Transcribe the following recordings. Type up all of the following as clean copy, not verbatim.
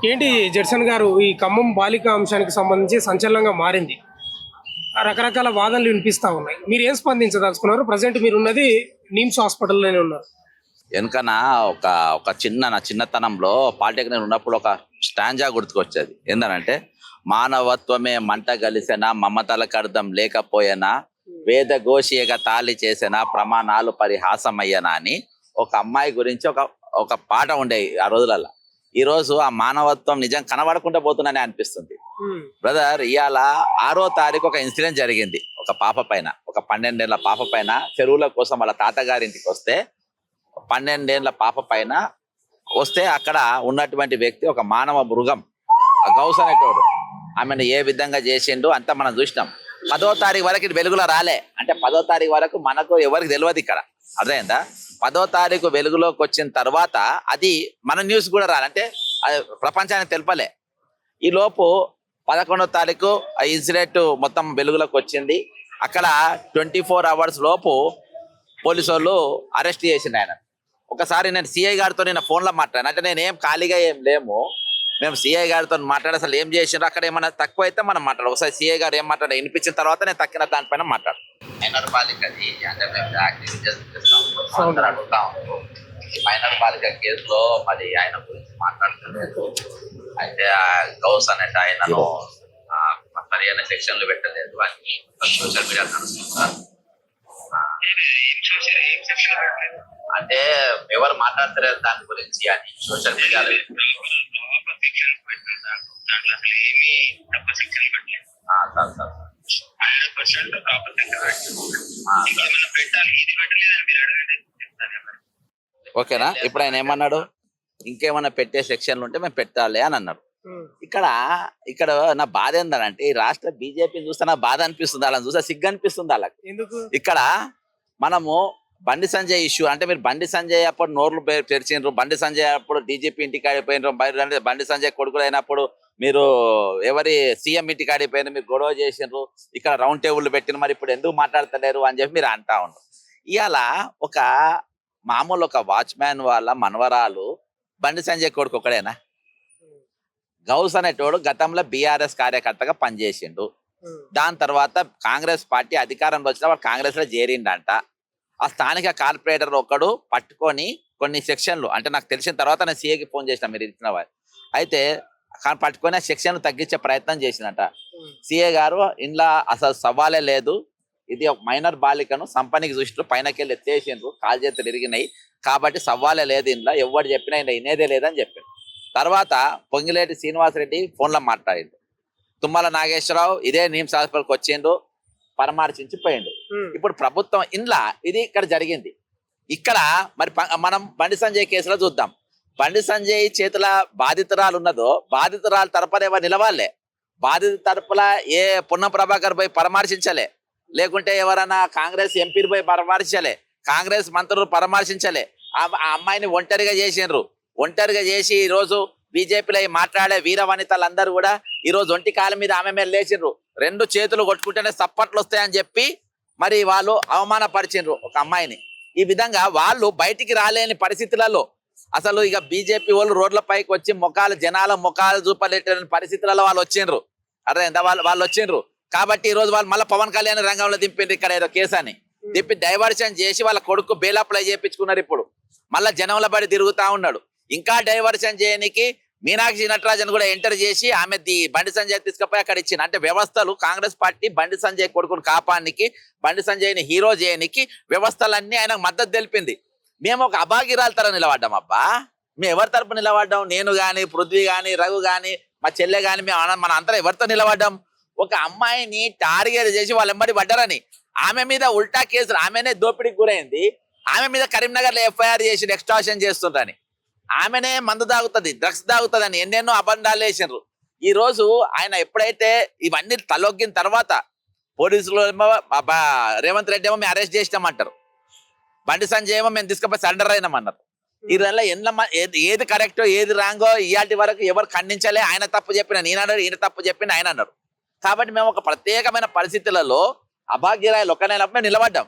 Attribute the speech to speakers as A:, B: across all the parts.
A: ఏంటి జడ్సన్ గారు ఈ ఖమ్మం బాలిక అంశానికి సంబంధించి సంచలనంగా మారింది. రకరకాల వాదనలు వినిపిస్తా ఉన్నాయి. మీరు ఏం స్పందించదలుచుకున్నారు? ప్రజెంట్ మీరు ఉన్నది నిమ్స్ హాస్పిటల్లోనే ఉన్నారు.
B: వెనకన ఒక ఒక నా చిన్నతనంలో పాలిటెక్నిక్ ఉన్నప్పుడు ఒక స్టాంజా గుర్తుకొచ్చేది. ఏంటంటే మానవత్వమే మంట గలిసెనా, మమతలకు అర్థం లేకపోయేనా, వేద ఘోషియగా తాళి చేసేనా, ప్రమాణాలు పరిహాసమయ్యనా అని ఒక అమ్మాయి గురించి ఒక ఒక పాట ఉండేది ఆ రోజులలో. ఈ రోజు ఆ మానవత్వం నిజం కనబడకుండా పోతుందని అనిపిస్తుంది. బ్రదర్, ఇవాళ 6వ తారీఖు ఒక ఇన్సిడెంట్ జరిగింది. ఒక పాప పైన, ఒక 12 ఏళ్ల పాప పైన చెరువుల కోసం వాళ్ళ తాతగారింటికి వస్తే 12 ఏళ్ల పాప పైన వస్తే అక్కడ ఉన్నటువంటి వ్యక్తి ఒక మానవ మృగం, గౌస్ అనేటోడు ఆమెను ఏ విధంగా చేసిండు అంతా మనం చూసినాం. 10వ తారీఖు వరకు ఇది వెలుగులో రాలే. అంటే 10వ తారీఖు వరకు మనకు ఎవరికి తెలియదు. ఇక్కడ అర్థమైందా? 10వ తారీఖు వెలుగులోకి వచ్చిన తర్వాత అది మన న్యూస్ కూడా రాలంటే అది ప్రపంచానికి తెలపలే. ఈ లోపు 11వ తారీఖు ఆ ఇన్సిడెంట్ మొత్తం వెలుగులోకి వచ్చింది. అక్కడ 24 అవర్స్ లోపు పోలీసు వాళ్ళు అరెస్ట్ చేసిండు ఆయన. ఒకసారి నేను సిఐ గారితో నేను ఫోన్లో మాట్లాడాను. అంటే నేనేం ఖాళీగా ఏం లేము, మేము సిఐ గారితో మాట్లాడి అసలు ఏం చేసిండ్రు, అక్కడ ఏమైనా తక్కువ అయితే మనం మాట్లాడు. ఒకసారి సిఐ గారు ఏం మాట్లాడారు వినిపించిన తర్వాత నేను తక్కిన దానిపైన మాట్లాడు. మైనర్ బాలికది అంటే మేము అడుగుతా ఉంటాం. ఈ మైనర్ బాలిక కేసులో మరి ఆయన గురించి మాట్లాడుతున్నారు. అయితే గౌస్ అనేట ఆయనను సరైన సెక్షన్లు పెట్టలేదు అని సోషల్ మీడియా నడుస్తున్నారు. అంటే ఎవరు మాట్లాడతలేరు దాని గురించి అని సోషల్ మీడియాలో. ఓకేనా? ఇప్పుడు ఆయన ఏమన్నాడు, ఇంకేమైనా పెట్టే సెక్షన్లు ఉంటే మేము పెట్టాలి అని అన్నారు. ఇక్కడ నా బాధ ఏంటంటే ఈ రాష్ట్ర బీజేపీని చూస్తే నా బాధ అనిపిస్తుంది, వాళ్ళని చూస్తే సిగ్గు అనిపిస్తుంది వాళ్ళకి. ఇక్కడ మనము బండి సంజయ్ ఇష్యూ అంటే మీరు బండి సంజయ్ అప్పుడు నోర్లు తెరిచిండ్రు, బండి సంజయ్ అప్పుడు డీజీపీ ఇంటికి ఆడిపోయినారు, బండి సంజయ్ కొడుకులు అయినప్పుడు మీరు ఎవరి సీఎం ఇంటికి ఆడిపోయినారు, మీరు గొడవ చేసిండ్రు, ఇక్కడ రౌండ్ టేబుల్ పెట్టిన, మరి ఇప్పుడు ఎందుకు మాట్లాడతలేరు అని చెప్పి మీరు అంటా ఉన్నారు. ఇవాళ ఒక మామూలు ఒక వాచ్మ్యాన్ వాళ్ళ మనవరాలు బండి సంజయ్ కొడుకు ఒకడేనా? గౌస్ అనేటోడు గతంలో బీఆర్ఎస్ కార్యకర్తగా పనిచేసిండు. దాని తర్వాత కాంగ్రెస్ పార్టీ అధికారంలో వచ్చిన వాడు కాంగ్రెస్ లో చేరిండంట. ఆ స్థానిక కార్పొరేటర్ ఒకడు పట్టుకొని కొన్ని సెక్షన్లు, అంటే నాకు తెలిసిన తర్వాత నేను సీఏకి ఫోన్ చేసిన, మీరు ఇచ్చిన వారు అయితే పట్టుకొని ఆ సెక్షన్లు తగ్గించే ప్రయత్నం చేసిందంట. సీఏ గారు ఇంట్లో అసలు సవాలే లేదు, ఇది ఒక మైనర్ బాలికను సంపనికి చూసినారు, పైనకెళ్ళి ఎత్తేసిండ్రు, కాలు చేతులు ఇరిగినాయి, కాబట్టి సవాలే లేదు, ఇంట్లో ఎవరు చెప్పినా ఇంట్లో వినేదే లేదని చెప్పాడు. తర్వాత పొంగిలేటి శ్రీనివాసరెడ్డి ఫోన్లో మాట్లాడిండు, తుమ్మల నాగేశ్వరరావు ఇదే నిమ్స్ హాస్పిటల్కి వచ్చిండు, పరామర్శించి పోయిండు. ఇప్పుడు ప్రభుత్వం ఇంట్లో ఇది ఇక్కడ జరిగింది. ఇక్కడ మరి మనం బండి సంజయ్ కేసులో చూద్దాం. బండి సంజయ్ చేతుల బాధితురాలు ఉన్నదో బాధితురాలు తరపున ఎవరు నిలవాలే, బాధిత తరపున ఏ పొన్నం ప్రభాకర్ పోయి పరామర్శించలే, లేకుంటే ఎవరైనా కాంగ్రెస్ ఎంపీలు పోయి పరామర్శించలే, కాంగ్రెస్ మంత్రులు పరామర్శించలే. ఆ అమ్మాయిని ఒంటరిగా చేసిండ్రు. ఒంటరిగా చేసి ఈరోజు బీజేపీలో మాట్లాడే వీర వనితలందరూ కూడా ఈరోజు ఒంటి కాళ్ళ మీద ఆమె మీద లేచిండ్రు, 2 చేతులు కొట్టుకుంటేనే సప్పట్లు వస్తాయని చెప్పి మరి వాళ్ళు అవమానపరిచిండ్రు ఒక అమ్మాయిని. ఈ విధంగా వాళ్ళు బయటికి రాలేని పరిస్థితులలో అసలు ఇక బీజేపీ వాళ్ళు రోడ్ల పైకి వచ్చి జనాల ముఖాలు చూపలేని పరిస్థితులలో వాళ్ళు వచ్చిండ్రు. అర్థమైందా? వాళ్ళు వచ్చిండ్రు కాబట్టి ఈ రోజు వాళ్ళు మళ్ళీ పవన్ కళ్యాణ్ రంగంలో దింపిండ్రు. ఇక్కడ ఏదో కేసు అని దింపి డైవర్షన్ చేసి వాళ్ళ కొడుకు బెయిల్ అప్లై చేయించుకున్నారు. ఇప్పుడు మళ్ళీ జనంలో పడి తిరుగుతా ఉన్నాడు. ఇంకా డైవర్షన్ చేయడానికి మీనాక్షి నటరాజన్ కూడా ఎంటర్ చేసి ఆమె బండి సంజయ్ తీసుకుపోయి అక్కడ ఇచ్చింది. అంటే వ్యవస్థలు కాంగ్రెస్ పార్టీ బండి సంజయ్ కొడుకుని కాపానికి, బండి సంజయ్ని హీరో చేయనికి వ్యవస్థలన్నీ ఆయనకు మద్దతు తెలిపింది. మేము ఒక అభాగిరాల తర నిలబడ్డాం. అబ్బా, మేము ఎవరి తరపు నిలబడ్డాం? నేను కానీ, పృథ్వీ కానీ, రఘు కానీ, మా చెల్లె కానీ, మేము మన అంతా ఎవరితో నిలబడ్డాం? ఒక అమ్మాయిని టార్గెట్ చేసి వాళ్ళు ఎంబడి పడ్డారని ఆమె మీద ఉల్టా కేసులు, ఆమెనే దోపిడీకి గురైంది, ఆమె మీద కరీంనగర్లో ఎఫ్ఐఆర్ చేసి ఎక్స్ట్రాక్షన్ చేస్తుంటారని, ఆమెనే మందు తాగుతుంది, డ్రగ్స్ తాగుతుంది అని ఎన్నెన్నో అబండాలు వేసిండ్రు. ఈ రోజు ఆయన ఎప్పుడైతే ఇవన్నీ తలొగ్గిన తర్వాత పోలీసులు ఏమో రేవంత్ రెడ్డి ఏమో మేము అరెస్ట్ చేసినామంటారు, బండి సంజయ్ ఏమో మేము తీసుకుపోయి సరెండర్ అయినామన్నారు. ఈ వల్ల ఏది కరెక్టో ఏది రాంగో ఇయాటి వరకు ఎవరు ఖండించలే. ఆయన తప్పు చెప్పిన నేనన్నారు, ఈయన తప్పు చెప్పిన ఆయన అన్నారు. కాబట్టి మేము ఒక ప్రత్యేకమైన పరిస్థితులలో అభాగ్యరాయలు ఒక్కనైనప్పుడు నిలబడ్డాం.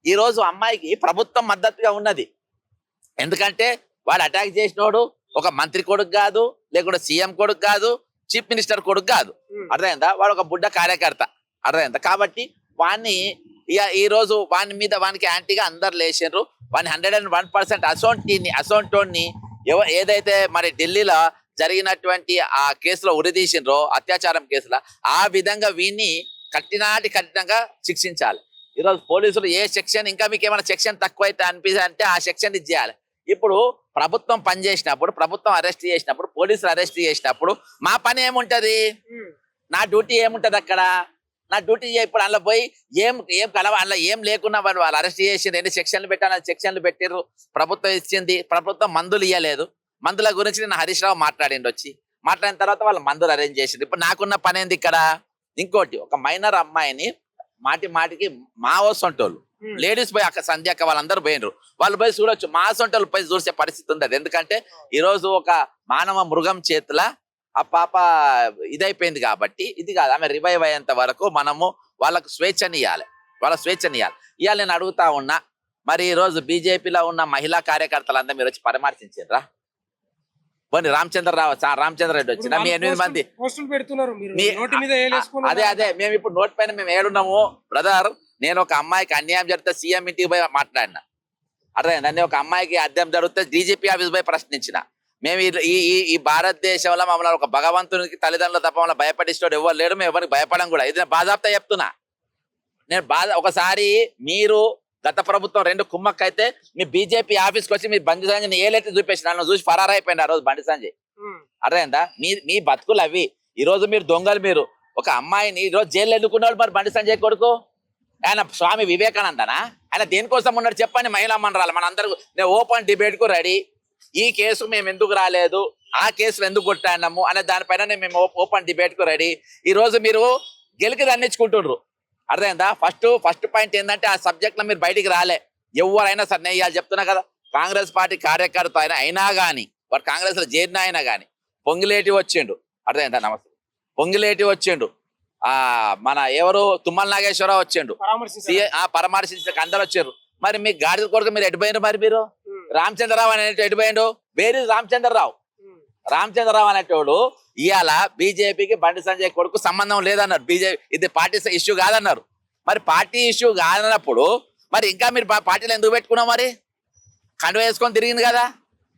B: ఈ రోజు అమ్మాయికి ప్రభుత్వం మద్దతుగా ఉన్నది. ఎందుకంటే వాడు అటాక్ చేసినోడు ఒక మంత్రి కొడుకు కాదు, లేకుంటే సీఎం కొడుకు కాదు, చీఫ్ మినిస్టర్ కొడుకు కాదు. అర్థమైందా? వాడు ఒక బుడ్డ కార్యకర్త. అర్థమైందా? కాబట్టి వాడిని ఈ రోజు వాని మీద వానికి యాంటీగా అందరు లేచారు. వాని 101% అసోంటోని ఏదైతే మరి ఢిల్లీలో జరిగినటువంటి ఆ కేసులో ఉరిదీసిండ్రో, అత్యాచారం కేసులో, ఆ విధంగా వీన్ని కఠినంగా శిక్షించాలి. ఈరోజు పోలీసులు ఏ సెక్షన్, ఇంకా మీకు ఏమైనా సెక్షన్ తక్కువ అయితే అనిపిస్తే ఆ సెక్షన్ ఇచ్చేయాలి. ఇప్పుడు ప్రభుత్వం పనిచేసినప్పుడు, ప్రభుత్వం అరెస్ట్ చేసినప్పుడు, పోలీసులు అరెస్ట్ చేసినప్పుడు మా పని ఏముంటది? నా డ్యూటీ ఏముంటది అక్కడ? నా డ్యూటీ ఇప్పుడు అందులో పోయి ఏం అందులో ఏం లేకున్నా వాళ్ళు అరెస్ట్ చేసి 2 సెక్షన్లు పెట్టాలి, సెక్షన్లు పెట్టిర్రు. ప్రభుత్వం ఇచ్చింది, ప్రభుత్వం మందులు ఇవ్వలేదు. మందుల గురించి నేను హరీష్ రావు మాట్లాడిండు. మాట్లాడిన తర్వాత వాళ్ళు మందులు అరేంజ్ చేసిండు. ఇప్పుడు నాకున్న పని ఏంది ఇక్కడ? ఇంకోటి, ఒక మైనర్ అమ్మాయిని మాటికి మా వస్తుంటోళ్ళు లేడీస్ పోయి అక్కడ సంధ్య అక్క వాళ్ళందరూ పోయినరు. వాళ్ళు పోయి చూడొచ్చు, మా సొంటోళ్ళు పోయి చూసే పరిస్థితి ఉంది. ఎందుకంటే ఈరోజు ఒక మానవ మృగం చేతుల ఆ పాప ఇదైపోయింది కాబట్టి ఇది కాదు. ఆమె రివైవ్ అయ్యేంత వరకు మనము వాళ్ళకు స్వేచ్ఛనియాలి. ఇవాళ నేను అడుగుతా ఉన్నా, మరి ఈ రోజు బీజేపీలో ఉన్న మహిళా కార్యకర్తలంతా మీరు వచ్చి పరామర్శించారా? పోనీ రామచంద్ర రెడ్డి వచ్చిన మీ 8 మంది
A: పోస్టులు పెడుతున్నారు. అదే
B: మేము ఇప్పుడు నోట్ పైన మేము ఏడున్నాము బ్రదర్. నేను ఒక అమ్మాయికి అన్యాయం జరిగితే సీఎం ఇంటికి పోయి మాట్లాడినా. అదే నన్ను ఒక అమ్మాయికి అన్యాయం జరిగితే డీజీపీ ఆఫీస్ పోయి ప్రశ్నించిన. మేము ఈ భారతదేశంలో మమ్మల్ని ఒక భగవంతునికి తల్లిదండ్రుల తప్ప మమ్మల్ని భయపడిస్తాడు ఎవరు లేడు. మేము ఎవరికి భయపడం కూడా. ఇది బాధాప్తా చెప్తున్నా. నేను ఒకసారి మీరు గత ప్రభుత్వం 2 కుమ్మక్కైతే మీ బీజేపీ ఆఫీస్కి వచ్చి మీ బండి సంజయ్ ఏలైతే చూపేసి నన్ను చూసి ఫరారైపోయింది ఆ రోజు బండి సంజయ్. అర్థమైందా? మీ బతుకులు అవి. ఈ రోజు మీరు దొంగలు. మీరు ఒక అమ్మాయిని ఈ రోజు జైలు ఎన్నుకున్నాడు. మరి బండి సంజయ్ కొడుకు ఆయన స్వామి వివేకానందనా? ఆయన దేనికోసం ఉన్నాడు చెప్పండి? మహిళా మండరాలు మనందరూ నేను ఓపెన్ డిబేట్ కు రెడీ. ఈ కేసు మేము ఎందుకు రాలేదు, ఆ కేసులు ఎందుకు కొట్టాము అనే దానిపైన మేము ఓపెన్ డిబేట్ కు రెడీ. ఈ రోజు మీరు గెలికి దండించుకుంటుండ్రు. అర్థమైందా? ఫస్ట్ పాయింట్ ఏంటంటే ఆ సబ్జెక్ట్ లో మీరు బయటికి రాలే. ఎవరైనా సరే నేను ఇవాళ చెప్తున్నా కదా, కాంగ్రెస్ పార్టీ కార్యకర్త అయినా కానీ వాడు కాంగ్రెస్ లో చేరిన అయినా కానీ పొంగిలేటి వచ్చిండు. అర్థమైందా? నమస్తే. పొంగిలేటి వచ్చిండు. మన ఎవరు తుమ్మల నాగేశ్వరరావు వచ్చిండు. పరామర్శించడానికి అందరు వచ్చారు. మరి మీ గాడి కొడుకు మీరు ఎటుపోయినారు? మరి మీరు రామచంద్రరావు అనే ఎటుపోయిండు? వేరే రామచంద్రరావు అనేటోడు ఇవాళ బీజేపీకి బండి సంజయ్ కొడుకు సంబంధం లేదన్నారు. బీజేపీ ఇది పార్టీ ఇష్యూ కాదన్నారు. మరి పార్టీ ఇష్యూ కాదన్నప్పుడు మరి ఇంకా మీరు పార్టీలో ఎందుకు పెట్టుకున్నావు? మరి కండు వేసుకొని తిరిగింది కదా,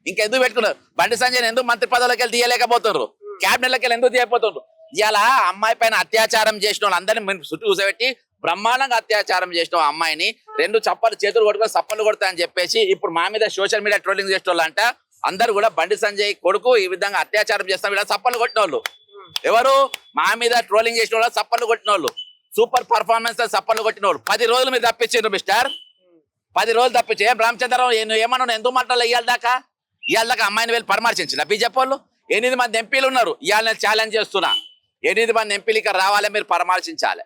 B: ఇంకెందుకు పెట్టుకున్నారు? బండి సంజయ్ ఎందుకు మంత్రి పదవులకి వెళ్ళి తీయలేకపోతున్నారు? క్యాబినెట్లకి వెళ్ళి ఎందుకు తీయకపోతున్నారు? ఇవాళ అమ్మాయి పైన అత్యాచారం చేసిన వాళ్ళందరినీ చుట్టూ కూర్చోబెట్టి బ్రహ్మాండంగా అత్యాచారం చేసిన అమ్మాయిని 2 చేతులు కొట్టుకొని సప్పలు కొడతా అని చెప్పేసి ఇప్పుడు మా మీద సోషల్ మీడియా ట్రోలింగ్ చేసిన వాళ్ళంట అందరు కూడా బండి సంజయ్ కొడుకు ఈ విధంగా అత్యాచారం చేస్తాం ఇలా సప్పలు కొట్టిన వాళ్ళు ఎవరు? మా మీద ట్రోలింగ్ చేసిన వాళ్ళు, సప్పలు కొట్టిన వాళ్ళు, సూపర్ పర్ఫార్మెన్స్ సప్పలు కొట్టిన వాళ్ళు. 10 రోజులు మీరు తప్పించారు మిస్టర్. 10 రోజులు తప్పించే రామచంద్రరావు ఏమన్నా ఎందుకు మాట్లాడాలి? ఇవాళ దాకా అమ్మాయిని వెళ్ళి పరామర్శించిన బీజేపీ వాళ్ళు. 8 మంది ఎంపీలు ఉన్నారు. ఇవాళ నేను ఛాలెంజ్ చేస్తున్నా, 8 మంది ఎంపీలు ఇక్కడ రావాలి, మీరు పరామర్శించాలి.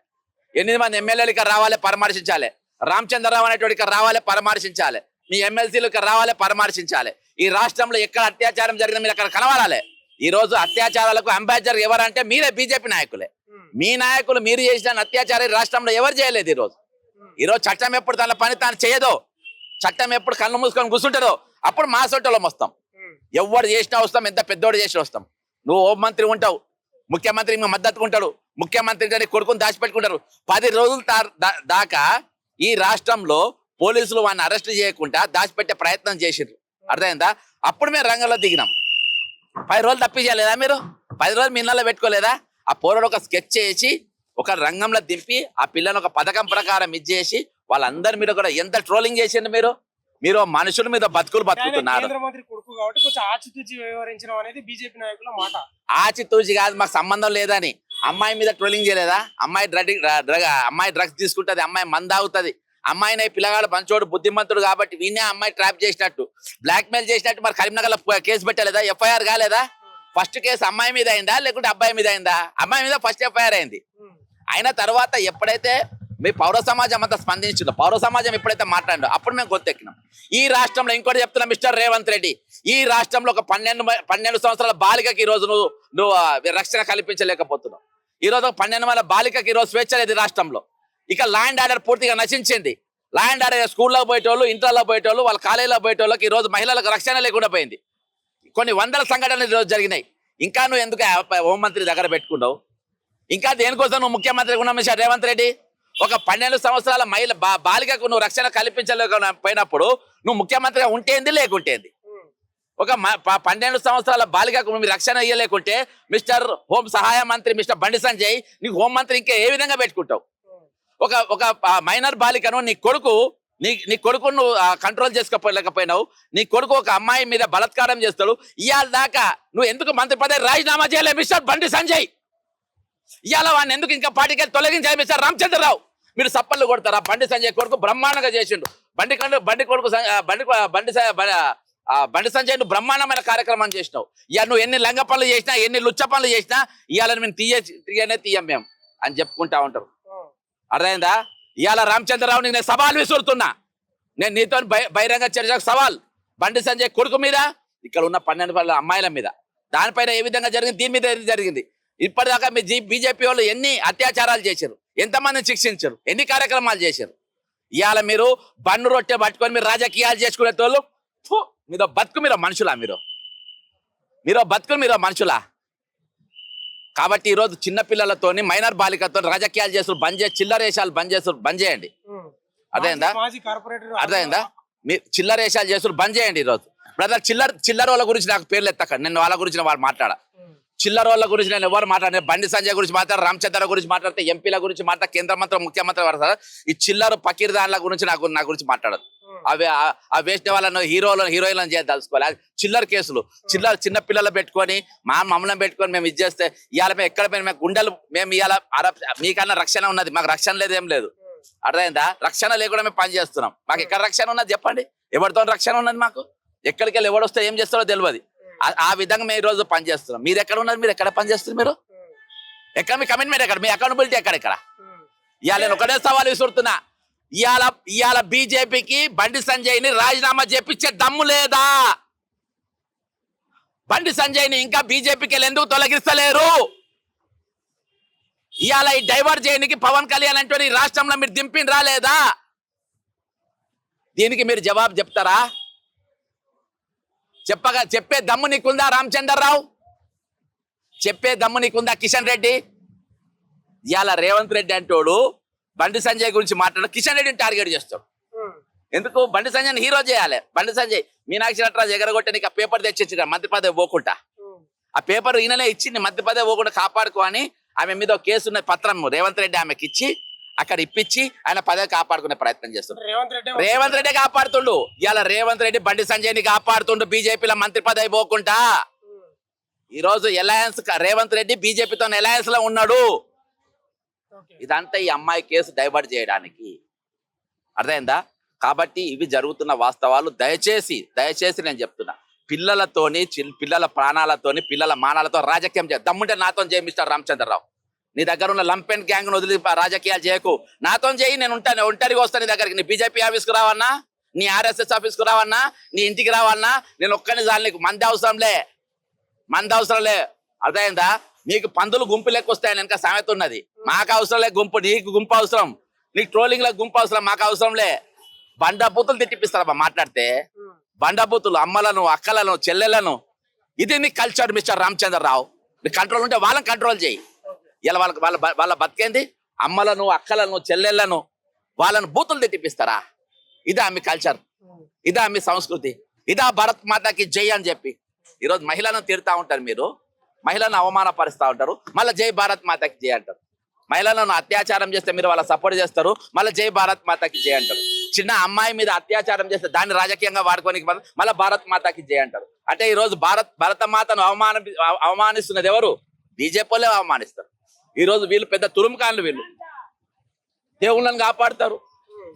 B: 8 మంది ఎమ్మెల్యేలు ఇక్కడ రావాలి, పరామర్శించాలి. రామచంద్రరావు అనేటువంటి ఇక్కడ రావాలి, పరామర్శించాలి. మీ ఎమ్మెల్సీలు ఇక్కడ రావాలి, పరామర్శించాలి. ఈ రాష్ట్రంలో ఎక్కడ అత్యాచారం జరిగినా మీరు అక్కడ కనబడాలి. ఈ రోజు అత్యాచారాలకు అంబాసిడర్ ఎవరంటే మీరే, బీజేపీ నాయకులే. మీ నాయకులు మీరు చేసిన అత్యాచారం రాష్ట్రంలో ఎవరు చేయలేదు. ఈ రోజు చట్టం ఎప్పుడు తన పని తాను చేయదో, చట్టం ఎప్పుడు కళ్ళు మూసుకొని కూర్చుంటారో అప్పుడు మా సొట్టలో వస్తాం. ఎవరు చేసినా వస్తాం, ఎంత పెద్దోడు చేసినా వస్తాం. నువ్వు హోం మంత్రి ఉంటావు, ముఖ్యమంత్రి మద్దతుగా ఉంటాడు, ముఖ్యమంత్రి కొడుకుని దాచిపెట్టుకుంటారు. 10 రోజుల దాకా ఈ రాష్ట్రంలో పోలీసులు వాడిని అరెస్ట్ చేయకుండా దాచిపెట్టే ప్రయత్నం చేసిర్రు. అర్థమైందా? అప్పుడు మేము రంగంలో దిగినాం. 10 రోజులు తప్పించలేదా మీరు? 10 రోజులు మీ ఇళ్ళలో పెట్టుకోలేదా? ఆ పోరాడు ఒక స్కెచ్ చేసి ఒక రంగంలో దింపి ఆ పిల్లని ఒక పథకం ప్రకారం ఇచ్చేసి వాళ్ళందరి మీద కూడా ఎంత ట్రోలింగ్ చేసిండ్రు మీరు మనుషుల మీద బతుకుతున్నారు. ఆచితూచి కాదు, మాకు సంబంధం లేదని. అమ్మాయి మీద ట్రోలింగ్ చేయలేదా? అమ్మాయి డ్రగ్స్ తీసుకుంటది, అమ్మాయి మందు తాగుతుంది, అమ్మాయిని పిల్లగాడు పంచోడు బుద్ధిమంతుడు కాబట్టి వీనే అమ్మాయి ట్రాప్ చేసినట్టు, బ్లాక్ మెయిల్ చేసినట్టు మరి కరీంనగర్ లో కేసు పెట్టలేదా? ఎఫ్ఐఆర్ కాలేదా? ఫస్ట్ కేసు అమ్మాయి మీద అయిందా లేకుంటే అబ్బాయి మీద అయిందా? అమ్మాయి మీద ఫస్ట్ ఎఫ్ఐఆర్ అయింది. అయిన తర్వాత ఎప్పుడైతే మీ పౌర సమాజం అంతా స్పందించిందో, పౌర సమాజం ఎప్పుడైతే మాట్లాడిందో అప్పుడు మేము గొంతెక్కినాం. ఈ రాష్ట్రంలో ఇంకోటి చెప్తున్నా మిస్టర్ రేవంత్ రెడ్డి, ఈ రాష్ట్రంలో ఒక 12 సంవత్సరాల బాలికకి ఈ రోజు నువ్వు రక్షణ కల్పించలేకపోతున్నావు. ఈ రోజు 12 బాలికకి ఈ రోజు స్వేచ్ఛ లేదు రాష్ట్రంలో. ఇక లా అండ్ ఆర్డర్ పూర్తిగా నశించింది. లా అండ్ ఆర్డర్ స్కూల్లో పోయేటోళ్ళు, ఇంటర్లో పోయేటోళ్ళు, వాళ్ళ కాలేజీలో పోయేటోళ్ళకి ఈ రోజు మహిళలకు రక్షణ లేకుండా పోయింది. కొన్ని వందల సంఘటనలు ఈ రోజు జరిగినాయి. ఇంకా నువ్వు ఎందుకు హోంమంత్రి దగ్గర పెట్టుకున్నావు? ఇంకా దేనికోసం నువ్వు ముఖ్యమంత్రి ఉన్నావు మిస్టర్ రేవంత్ రెడ్డి? ఒక 12 సంవత్సరాల మహిళ బాలికకు నువ్వు రక్షణ కల్పించలేకపోయినప్పుడు నువ్వు ముఖ్యమంత్రిగా ఉంటేంది లేకుంటేంది? ఒక 12 సంవత్సరాల బాలికకు నువ్వు రక్షణ ఇయ్యలేకుంటే మిస్టర్ హోం సహాయ మంత్రి మిస్టర్ బండి సంజయ్ నీకు హోంమంత్రి ఇంకా ఏ విధంగా పెట్టుకుంటావు? ఒక మైనర్ బాలికను నీ కొడుకును నువ్వు కంట్రోల్ చేసుకోలేకపోయినావు. నీ కొడుకు ఒక అమ్మాయి మీద బలాత్కారం చేస్తాడు. ఇవాళ దాకా నువ్వు ఎందుకు మంత్రి పదవి రాజీనామా చేయలే మిస్టర్ బండి సంజయ్? ఇవాళ వాడిని ఎందుకు ఇంకా పార్టీకి తొలగించాలి మిస్టర్ రామచంద్రరావు? మీరు సప్పళ్ళు కొడతారా? బండి సంజయ్ కొడుకు బ్రహ్మాండంగా చేసిండు. బండి సంజయ్ నువ్వు బ్రహ్మాండమైన కార్యక్రమం చేసినావు. ఇవాళ నువ్వు ఎన్ని లంగ పనులు చేసినా ఎన్ని లుచ్చ పనులు చేసినా ఇవాళ మేము తీయం మేము అని చెప్పుకుంటా ఉంటారు. అర్థమైందా? ఇవాళ రామచంద్రరావు నేను సవాల్ విసురుతున్నా. నేను నీతో బహిరంగ చర్చకు సవాల్. బండి సంజయ్ కొడుకు మీద, ఇక్కడ ఉన్న 12 అమ్మాయిల మీద, దానిపైన ఏ విధంగా జరిగింది, దీని మీద ఏది జరిగింది? ఇప్పటిదాకా మీ బీజేపీ వాళ్ళు ఎన్ని అత్యాచారాలు చేశారు, ఎంతమందిని శిక్షించారు, ఎన్ని కార్యక్రమాలు చేశారు? ఇవాళ మీరు బన్ను రొట్టె పట్టుకొని మీరు రాజకీయాలు చేసుకునే తోళ్ళు మీదో బతుకు, మీరు మనుషులా? మీరు బతుకు, మీరు మనుషులా? కాబట్టి ఈరోజు చిన్నపిల్లలతోని మైనర్ బాలికతో రాజకీయాలు చేస్తారు బంద్ చేసి, చిల్లరేషాలు బంద్ చేయండి. అర్థమైందా? మీరు చిల్లరేషాలు చేస్తారు బంద్ చేయండి. ఈరోజు బ్రదర్ చిల్లర వాళ్ళ గురించి నాకు పేర్లు ఎత్తకండి. నేను వాళ్ళ గురించి వాళ్ళు మాట్లాడా. చిల్లర వాళ్ళ గురించి నేను ఎవరు మాట్లాడే? బండి సంజయ్ గురించి మాట్లాడారు, రామచంద్ర గురించి మాట్లాడితే, ఎంపీల గురించి మాట్లాడితే, కేంద్ర మంత్రి ముఖ్యమంత్రి పడతారు. ఈ చిల్లర పకీర్ దానిల గురించి నా గురించి మాట్లాడదు. ఆ వేసిన వాళ్ళను హీరోయిన్లను చేసి తలుసుకోవాలి. చిల్లర కేసులు, చిన్న పిల్లలు పెట్టుకొని మమ్మల్ని పెట్టుకొని మేము ఇది చేస్తే ఇవాళ మేము ఎక్కడ మేము గుండెలు మేము ఇవాళ మీకన్నా రక్షణ ఉన్నది, మాకు రక్షణ లేదు, ఏం లేదు. అర్థమైందా? రక్షణ లేకుండా మేము పని చేస్తున్నాం. మాకు ఎక్కడ రక్షణ ఉన్నది చెప్పండి? ఎవరితో రక్షణ ఉన్నది మాకు? ఎక్కడికి వెళ్ళి ఎవడొస్తే ఏం చేస్తారో తెలియదు. ఆ విధంగా మేము ఈ రోజు పని చేస్తున్నాం. మీరు ఎక్కడ ఉన్నారు? మీరు ఎక్కడ పని చేస్తున్నారు? మీరు ఎక్కడ? మీ కమిట్మెంట్ ఎక్కడ? మీ అకౌంటబిలిటీ ఎక్కడ? ఇవాళ నేను ఒకటే సవాల్ విసురుతున్నా. ఇవాళ బీజేపీకి బండి సంజయ్ ని రాజీనామా చేపించే దమ్ము లేదా? బండి సంజయ్ ని ఇంకా బీజేపీకి ఎందుకు తొలగిస్తలేరు? ఇవాళ ఈ డైవర్ట్ చేయడానికి పవన్ కళ్యాణ్ అంటే ఈ రాష్ట్రంలో మీరు దింపిన రాలేదా? దీనికి మీరు జవాబు చెప్తారా? చెప్పే దమ్ము నీకుందా రామచంద్రరావు? చెప్పే దమ్ము నీకుందా కిషన్ రెడ్డి? ఇవాళ రేవంత్ రెడ్డి అంటోడు బండి సంజయ్ గురించి మాట్లాడు, కిషన్ రెడ్డిని టార్గెట్ చేస్తాడు. ఎందుకు? బండి సంజయ్ని హీరో చేయాలి. బండి సంజయ్ మీనాక్షి నటరాజు ఎగరగొట్టే నీకు ఆ పేపర్ తెచ్చి మంత్రి పదవి పోకుండా, ఆ పేపర్ ఈయననే ఇచ్చింది మంత్రి పదవి పోకుండా కాపాడుకో అని. ఆమె మీద కేసు ఉన్న పత్రం రేవంత్ రెడ్డి ఆమెకి ఇచ్చి అక్కడ ఇప్పించి ఆయన పదవి కాపాడుకునే ప్రయత్నం చేస్తుండ్రు. రేవంత్ రెడ్డి కాపాడుతుండు. ఇవాళ రేవంత్ రెడ్డి బండి సంజయ్ ని కాపాడుతుండు బీజేపీలో మంత్రి పదవి పోకుండా. ఈ రోజు అలయన్స్ రేవంత్ రెడ్డి బీజేపీతో అలయన్స్ లో ఉన్నాడు. ఇదంతా ఈ అమ్మాయి కేసు డైవర్ట్ చేయడానికి. అర్థమైందా? కాబట్టి ఇవి జరుగుతున్న వాస్తవాలు. దయచేసి నేను చెప్తున్నా, పిల్లలతోని పిల్లల ప్రాణాలతోని పిల్లల మానాలతో రాజకీయం దమ్ముంటే నాతో చేయి మిస్టర్ రామచంద్రరావు. నీ దగ్గర ఉన్న లంపెన్ గ్యాంగ్ వదిలి రాజకీయాలు చేయకు. నాతో చేయి, నేను ఉంటాను, ఒంటరిగా వస్తాను నీ దగ్గరికి. నీ బీజేపీ ఆఫీస్కి రావన్నా, నీ ఆర్ఎస్ఎస్ ఆఫీస్కి రావన్నా, నీ ఇంటికి రావన్నా, నేను ఒక్కని చాలు. నీకు మంది అవసరంలే. అర్థమైందా? నీకు పందులు గుంపు లెక్క వస్తాయని వెనక సామెత ఉన్నది. మాకు అవసరం లే గుంపు, నీకు గుంపు అవసరం. నీకు ట్రోలింగ్ లకు గుంపు అవసరం, మాకు అవసరంలే. బండబూతులు తిట్టిపిస్తారబ్బా మాట్లాడితే. బండబూతులు, అమ్మలను, అక్కలను, చెల్లెలను. ఇది నీ కల్చర్ మిస్టర్ రామచంద్రరావు. నీ కంట్రోల్ ఉంటే వాళ్ళని కంట్రోల్ చేయి. ఇలా వాళ్ళ బతికేంది? అమ్మలను, అక్కలను, చెల్లెళ్లను వాళ్ళను బూతులు తిట్టిపిస్తారా? ఇదా మీ కల్చర్? ఇదా మీ సంస్కృతి? ఇదా భారత్ మాతాకి జై అని చెప్పి ఈరోజు మహిళలను తిడతా ఉంటారు. మీరు మహిళలను అవమానపరుస్తూ ఉంటారు, మళ్ళీ జై భారత్ మాతాకి జై అంటారు. మహిళలను అత్యాచారం చేస్తే మీరు వాళ్ళ సపోర్ట్ చేస్తారు, మళ్ళీ జై భారత్ మాతాకి జై అంటారు. చిన్న అమ్మాయి మీద అత్యాచారం చేస్తే దాన్ని రాజకీయంగా వాడుకోనికి మళ్ళీ భారత్ మాతాకి జై అంటారు. అంటే ఈ రోజు భారత మాతను అవమానిస్తున్నది ఎవరు? బీజేపీ వాళ్ళే అవమానిస్తారు. ఈ రోజు వీళ్ళు పెద్ద తురుముకాన్లు. వీళ్ళు దేవుళ్ళని కాపాడుతారు,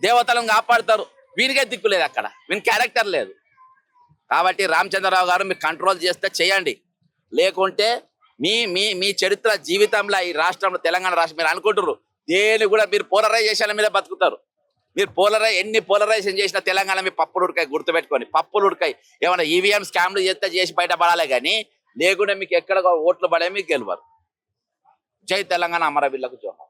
B: దేవతలను కాపాడుతారు. వీనికే దిక్కు లేదు అక్కడ, వీని క్యారెక్టర్ లేదు. కాబట్టి రామచంద్రరావు గారు మీరు కంట్రోల్ చేస్తే చేయండి. లేకుంటే మీ చరిత్ర జీవితంలో ఈ రాష్ట్రంలో, తెలంగాణ రాష్ట్రం మీరు అనుకుంటారు దేని కూడా మీరు పోలరైజేషన్ మీద బతుకుతారు. మీరు ఎన్ని పోలరైజేషన్ చేసినా తెలంగాణ మీ పప్పులు ఉడకాయి. గుర్తుపెట్టుకొని, పప్పులు ఉడకాయి. ఏమైనా ఈవీఎం స్కామ్లు చేసి బయటపడాలి కానీ లేకుంటే మీకు ఎక్కడ ఓట్లు పడే మీకు గెలవరు. జై తెలంగాణ, అమరవీరులకు జోహార్.